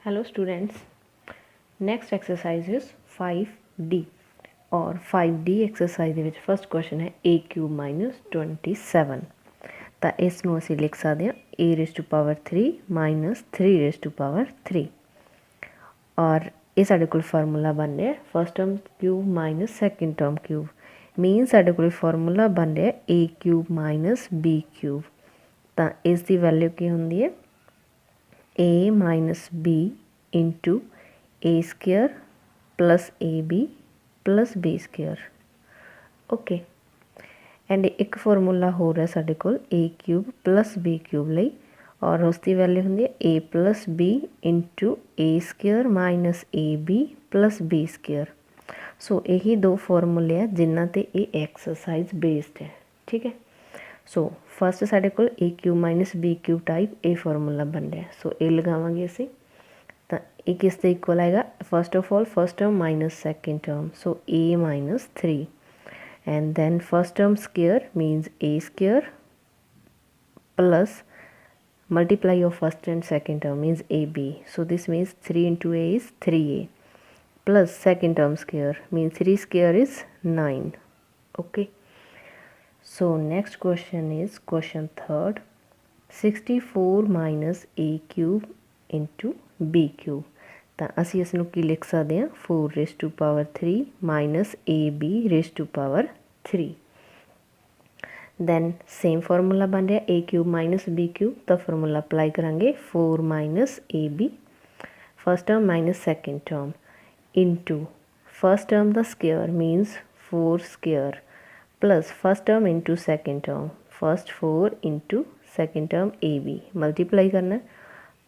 Hello students, next exercise is 5D और 5D exercise ਦੇ ਵਿੱਚ फर्स्ट क्वेश्चन है a cube minus 27 ਤਾਂ ਇਸ ਨੂੰ ਅਸੀਂ ਲਿਖ ਸਕਦੇ ਹਾਂ a raised to power 3 minus 3 raised to power 3 और ਇਹ ਸਾਡੇ ਕੋਲ ਫਾਰਮੂਲਾ ਬਣ ਰਿਹਾ first term cube minus second term cube mean ਸਾਡੇ ਕੋਲ ਫਾਰਮੂਲਾ ਬਣ ਰਿਹਾ a cube minus b cube ਤਾਂ ਇਸ ਦੀ ਵੈਲਿਊ ਕੀ ਹੁੰਦੀ ਹੈ a minus b into a square plus ab plus b square okay and एक फॉर्मूला हो रहा है साडे कोल a cube plus b cube लई और उसकी वैल्यू होंदी है a plus b into a square minus A B plus B square so यही दो फॉर्मूले है जिन्हां ते ये एक्सरसाइज बेस्ड है ठीक है सो फस्ट साडे कोल a cube minus b cube type a formula बन रहा है सो ये लगावांगे असीं तो ये किस इक्वल आएगा first of all first term minus second term so a minus 3 and then first term square means a square plus multiply of first and second term means ab so this means 3 into a is 3a plus second term square means 3 square is 9 okay so next question is question third 64 minus a cube into b cube ਤਾਂ ਅਸੀਂ ਇਸ ਨੂੰ ਕੀ ਲਿਖ ਸਕਦੇ ਹਾਂ 4 raised to power 3 minus ab raised to power 3 then same formula ਬਣ ਰਿਹਾ a cube minus b cube ਤਾਂ formula ਅਪਲਾਈ ਕਰਾਂਗੇ 4 minus ab first term minus second term into first term the square means 4 square plus first term into second term first 4 into second term ab multiply करना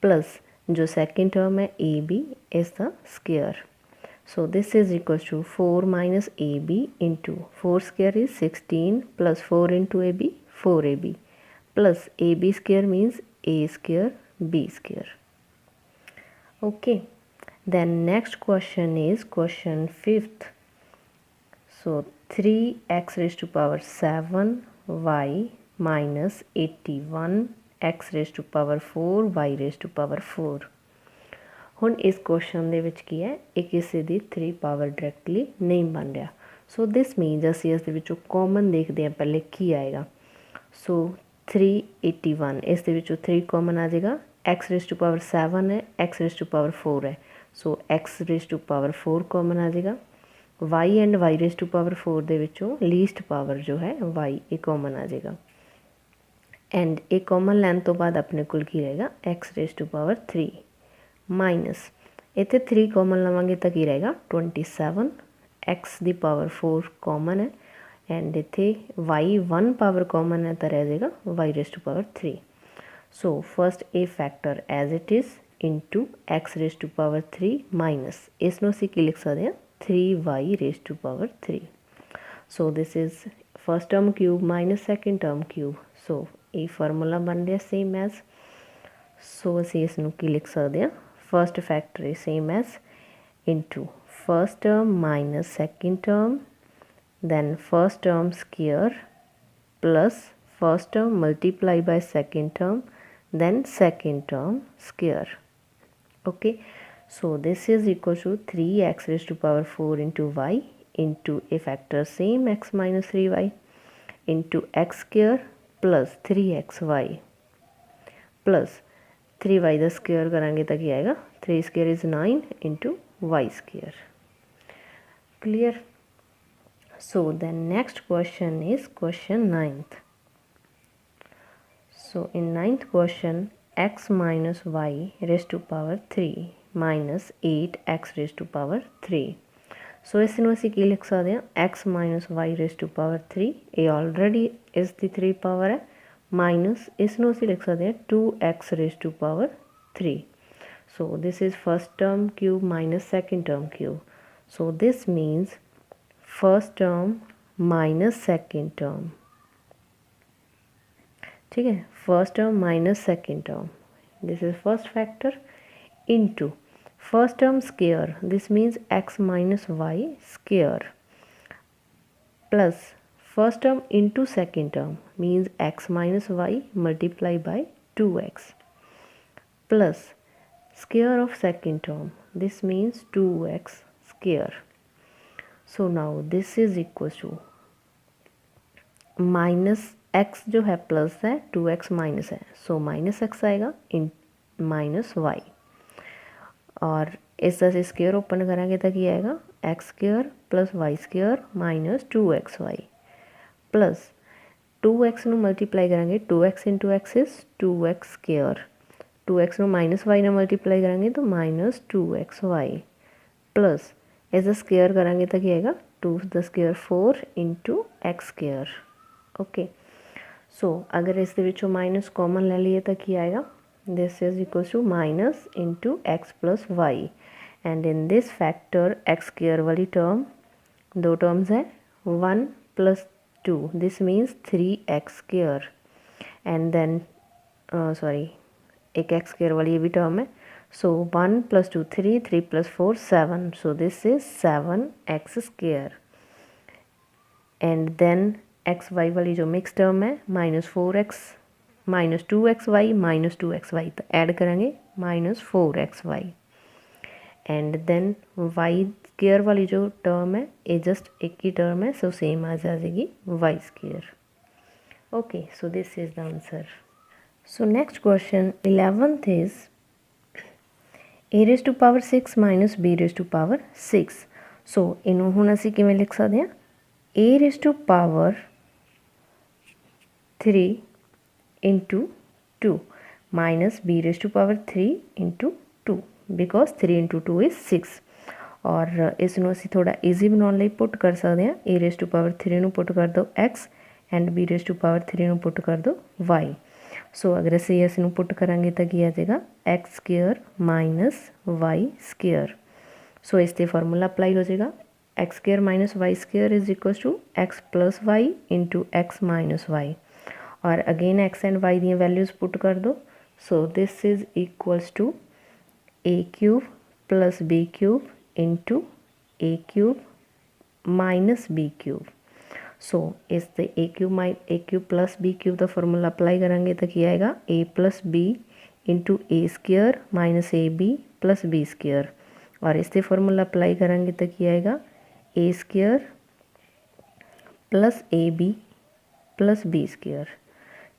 plus जो second term है A B is the square so this is equal to 4 minus A B into 4 square is 16 plus 4 into A B 4ab plus A B square means A square B square okay then next question is question fifth so 3x raised to power 7 y minus 81 x raised to power 4 y raised to power 4 ਹੁਣ ਇਸ question ਦੇ ਵਿੱਚ ਕੀ ਹੈ ਇਹ ਕਿਸੇ ਦੀ 3 power directly ਨਹੀਂ ਬਣ ਰਿਹਾ ਸੋ ਦਿਸ ਮੀਨਸ ਅਸੀਂ ਇਸ ਦੇ ਵਿੱਚੋਂ ਕਾਮਨ ਦੇਖਦੇ ਹਾਂ ਪਹਿਲੇ ਕੀ ਆਏਗਾ ਸੋ 381 ਇਸ ਦੇ ਵਿੱਚੋਂ 3 ਕਾਮਨ ਆ ਜਾਏਗਾ x raised to power 7 ਹੈ x raised to power 4 ਹੈ ਸੋ x raised to power 4 common ਆ ਜਾਏਗਾ y and y raised to power 4 ਦੇ ਵਿੱਚੋਂ ਲੀਸਟ ਪਾਵਰ ਜੋ ਹੈ y ਇਹ ਕਾਮਨ ਆ ਜਾਏਗਾ एंड एक कॉमन लैन तो बाद अपने को की रहेगा x raise to power 3 minus इतने 3 कॉमन लवेंगे तो की रहेगा 27 x दी पावर 4 कॉमन है एंड इतने y 1 पावर कॉमन है तो रह जाएगा y raise to power 3 so first a factor as it is into x raise to power 3 minus इसनों असीं की लिख सकते हैं 3y raise to power 3 so this is first term cube minus second term cube सो ये formula बन रहा same as सो असी इसनों की लिख सकते हैं first factor is same as into first term minus second term then first term square plus first term multiply by second term then second term square okay so this is equal to 3x raise to power 4 into Y into A factor same x minus 3y into x square plus 3xy plus 3y का square करांगे तो क्या आएगा 3 square is 9 into Y square clear so the next question is question 9th so in 9th question x minus Y raise to power 3 minus 8x raise to power 3 so इसनों असीं की लिख सकते हैं x minus Y raise to power 3 ये already इस दी 3 power है minus इसनों असीं लिख सकते हैं 2x raise to power 3 so this is first term cube minus second term cube so this means first term minus second term ठीक है first term minus second term this is first factor into first term square this means x minus y square plus first term into second term means x minus y multiply by 2x plus square of second term, this means 2x square. So now this is equal to minus x जो है plus है 2x minus है, so minus x आएगा इन minus y, और इसका से square open करेंगे तो क्या आएगा X square plus Y square minus 2xy plus 2x ਨੂੰ मल्टीप्लाई करेंगे 2x into x is 2x square, 2x ਨੂੰ माइनस वाई ਨਾਲ मल्टीप्लाई करेंगे तो माइनस 2xy प्लस इसका स्क्वेयर करेंगे तो क्या आएगा 2 the square 4 into x square. Okay, so अगर इस माइनस कॉमन ले लीए तो क्या आएगा this is equal to minus into x plus y, and in this factor x square वाली टर्म दो टर्म्स है 1 plus 2, this means 3x square, and then sorry एक एक्स स्क्वेयर वाली ये भी टर्म है, so 1 plus 2 3, 3 plus 4 7, so this is 7x square, and then X Y वाली जो मिक्स टर्म है minus 4x minus 2xy minus 2xy, तो add करेंगे minus 4xy, and then Y square वाली जो टर्म है ये जस्ट एक ही टर्म है, सो सेम आ जाएगी Y square. Okay, so this is the answer. So next question 11th is a raised to power 6 माइनस b raised to power 6, so इनू हुण असीं किवें लिख सकते हैं a raised to power 3 into 2 minus b raised to power 3 into 2 because 3 into 2 is 6, और इसनों असीं थोड़ा ईजी बनाने लई पुट कर सकते हैं a raised to power 3 नूं पुट कर दो x and b raised to power 3 नूं पुट कर दो y, सो अगर असीं इसनूं पुट करांगे तो की आ जाएगा x square minus y square, so इस ते फार्मूला अप्लाई हो जाएगा x square minus y square is equal to x plus y into x minus y, और अगेन एक्स एंड वाई दी वैल्यूज़ पुट कर दो, so this is equals to a cube plus b cube into a cube minus b cube, so इस ते a cube plus b cube का formula apply करेंगे तो क्या आएगा a plus b into a square minus A B plus B square, और इस ते फार्मूला अप्लाई करेंगे तो क्या आएगा a square plus A B plus B square.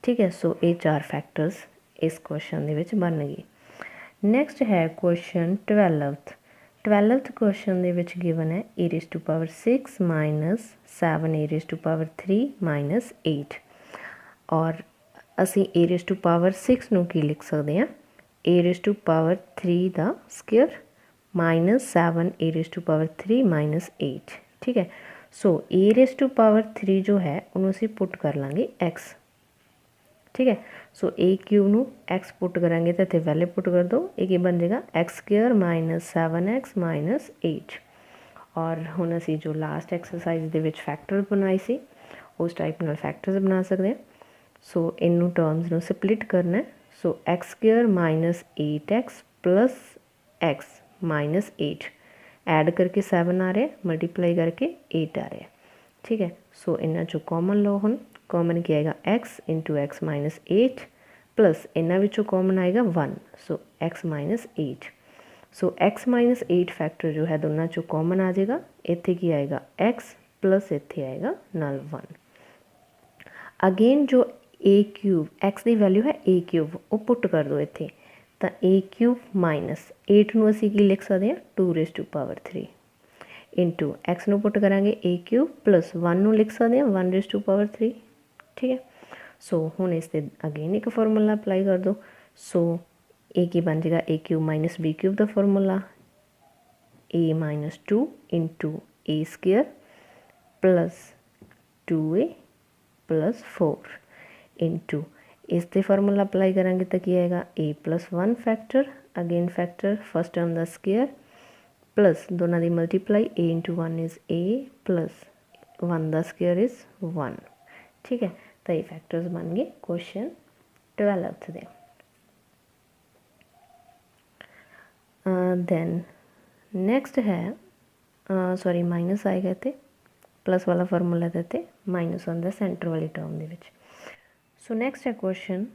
ठीक है, सो ये 4 फैक्टर्स इस क्वेश्चन दे विच बन गए। नैक्सट है क्वेश्चन 12th क्वेश्चन दे विच गिवन है a raise to power 6 minus 7 A raise to power 3 minus 8, और असी ए रेज़ टू पावर 6 नूं की लिख सकते हैं ए रेज़ टू पावर 3 दा square minus 7 A raise to power 3 minus 8। ठीक है, so A raise to power 3 जो है उन्होंने असी पुट कर लाँगे एक्स। ठीक है, सो ए क्यूब नू एक्स पुट करांगे तो इतने वैल्यू पुट कर दो, ये बन जाएगा x square minus 7x minus 8, और हुण असी जो लास्ट एक्सरसाइज दे विच फैक्टर्स बनवाई सी उस टाइप नाल फैक्टर्स बना सकते हैं। सो इनू टर्म्स नू स्प्लिट करना है, so x square minus 8x plus x minus 8 add करके 7 आ रहा है, मल्टीप्लाई करके 8 आ रहा है। ठीक है, सो इन्हां चों कॉमन लो, हुण कॉमन क्या आएगा x into x minus 8 plus इन्हां विचों कॉमन आएगा 1, सो एक्स माइनस 8, सो एक्स माइनस 8 फैक्टर जो है दोनों चों कॉमन आ जाएगा, इत्थे की आएगा एक्स प्लस इत्थे आएगा नल 1। अगेन जो ए क्यूब एक्स की वैल्यू है ए क्यूब वो पुट कर दो इत्थे, तो ए क्यूब माइनस 8 नूं असीं की लिख सकते हैं 2 raise to power 3 into X नूं पुट करांगे ए क्यूब प्लस 1 नूं लिख सकते हैं 1 रेज़ टू पावर 3। ठीक है, सो हुण इस ते अगेन एक फार्मूला अप्लाई कर दो, सो ए की बन जाएगा a cube minus b cube का formula a minus 2 into a square plus 2a plus 4 into इस ते फार्मूला अप्लाई करेंगे तो क्या आएगा a plus 1 factor, again factor first term का स्क्वेयर प्लस दोनों की multiply a into 1 is a plus 1 का स्क्वेयर इज़ 1। ठीक है, तो ये फैक्टर्स बन गए क्वेश्चन 12th दे। दैन नैक्सट है सॉरी माइनस आएगा इतने प्लस वाला फार्मूला देते माइनस आंदा सेंटर वाली टर्म दे विच। सो नैक्सट है question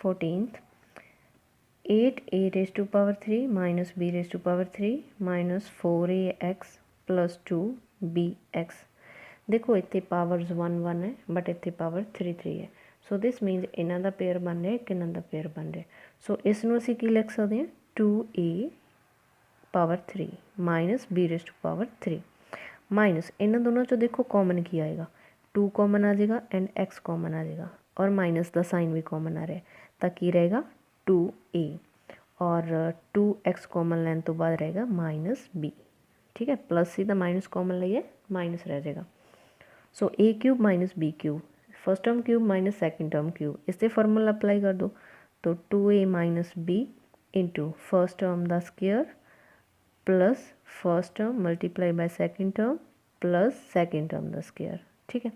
14th 8 a raise to power 3 minus b raise to power 3 minus 4ax plus 2bx। देखो इतने पावर्स 1 1 है बट इतने पावर 3 3 है। सो दिस मीनस इन्हों का पेयर बन रहा है कि इन्हों का पेयर बन रहा है। सो इसनों असीं की लिख सकते हैं 2a power 3 minus b raise to power 3 minus इन्हों दोनों चो देखो कॉमन की आएगा 2 कॉमन आ जाएगा एंड x कॉमन आ जाएगा और माइनस का साइन भी कॉमन आ रहा है तो की रहेगा 2a और 2x कॉमन लैन तो बाद रहेगा माइनस b। ठीक है, प्लस सी तो माइनस कॉमन लिए माइनस रह जाएगा। So a cube minus b cube, first term cube minus second term cube, इससे फार्मूला अप्लाई कर दो तो 2a minus b into first term का square plus first term multiply by second term plus second term का square. ठीक है,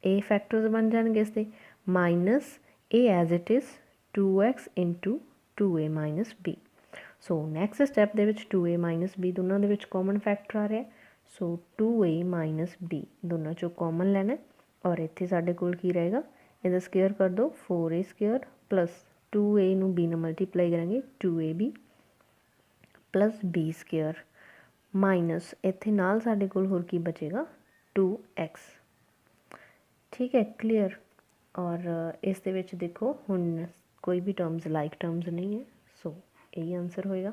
ए factors बन जाएंगे इसके minus a as it is 2x into 2a minus b। So next step दे विच 2a माइनस b दोनों दे विच कॉमन फैक्टर आ रहा है। सो 2a माइनस b दोनों चो कॉमन लेना और इत्थे साडे कोल की रहेगा, इहदा स्क्वेयर कर दो 4a स्क्वेयर प्लस 2a नू b नाल मल्टीप्लाई करेंगे 2ab plus b square minus इत्थे नाल साडे कोल होर की बचेगा 2x। ठीक है, क्लीयर। और इस दे विच देखो हुण कोई भी टर्म्स लाइक टर्म्स नहीं है, सो यही आंसर होएगा।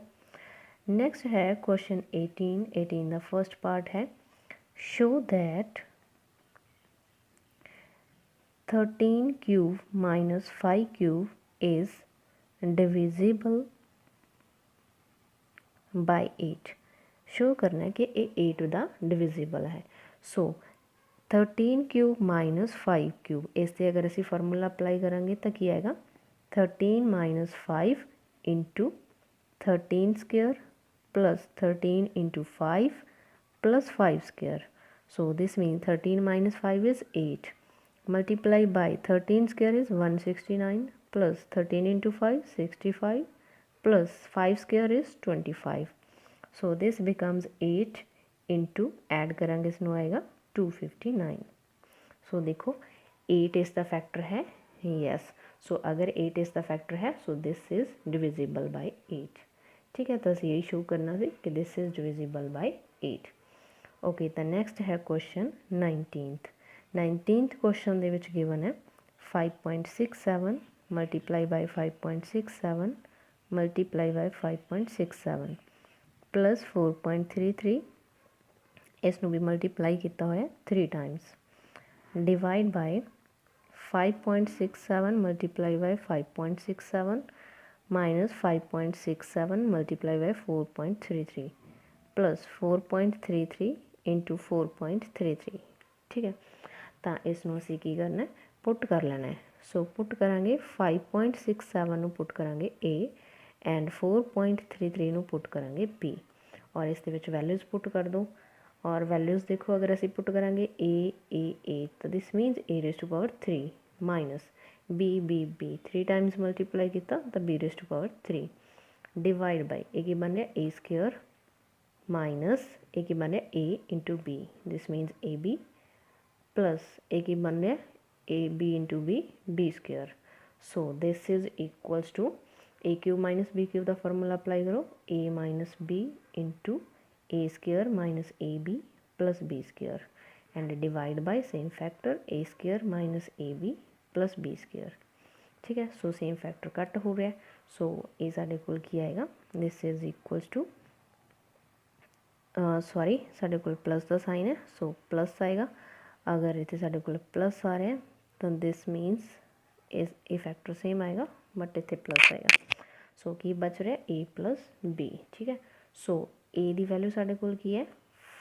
नेक्स्ट है क्वेश्चन 18 द फर्स्ट पार्ट है show that 13 cube minus 5 cube is divisible by 8। Show करना है कि ये 8 का डिविजिबल है। सो 13 क्यूब माइनस 5 क्यूब इससे अगर असी फार्मूला अप्लाई करांगे तो की आएगा 13 minus 5 into 13 square plus 13 into 5 plus 5 square. So this mean 13 minus 5 is 8 multiply by 13 square is 169 plus 13 into 5 65 plus 5 square is 25। So this becomes 8 into add करांगे इसनों आएगा 259। सो देखो 8 इस द फैक्टर है, यस। सो अगर 8 इस द फैक्टर है सो this is divisible by 8। ठीक है, तो असीं यही शो करना सी कि this is divisible by 8। Okay, तो नैक्सट है क्वेश्चन 19th क्वेश्चन दे विच गिवन है 5.67 multiply by 5.67 multiply by 5.67 plus 4.33 इसनों भी मल्टीप्लाई किया होया 3 times divide by 5.67 multiply by 5.67 minus 5.67 multiply by 4.33 plus 4.33 into 4.33। ठीक है, तो इसनों असीं की करना है पुट कर लेना है। सो पुट करांगे 5.67 नूं पुट करांगे ए एंड 4.33 नूं पुट करांगे बी और इस दे विच वैल्यूज़ पुट कर दो और वैल्यूज़ देखो अगर असीं पुट करांगे ए तो this means a raise to power 3 minus b 3 times multiply किया तो b raise to power 3 divide by a की बन रहा ए स्क्वेयर माइनस ए की बन रहा a into b this means a B plus a की बन रहा a B into b square. So this is equals to a cube minus b cube का फार्मूला अप्लाई करो a minus b into a square minus A B plus B square and divide by same factor a square minus A B plus B square. ठीक है, so same factor cut हो रहा है। सो ये साढ़े कोल की आएगा this is equals to sorry साढ़े कोल प्लस का साइन है सो प्लस आएगा। अगर इतने साढ़े कोल प्लस आ रहा है तो दिस मीनस इस ए फैक्टर सेम आएगा बट इतने प्लस आएगा। सो की बच रहा है ए प्लस बी। ठीक है, सो ए की वैल्यू साढ़े कोल की है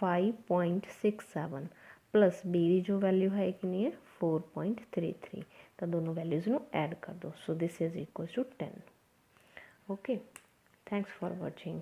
5.67 प्लस बी की जो वैल्यू है कि है 4.33 तो दोनों वैल्यूज़ नू ऐड कर दो। So this is equal to 10। Okay, thanks for watching.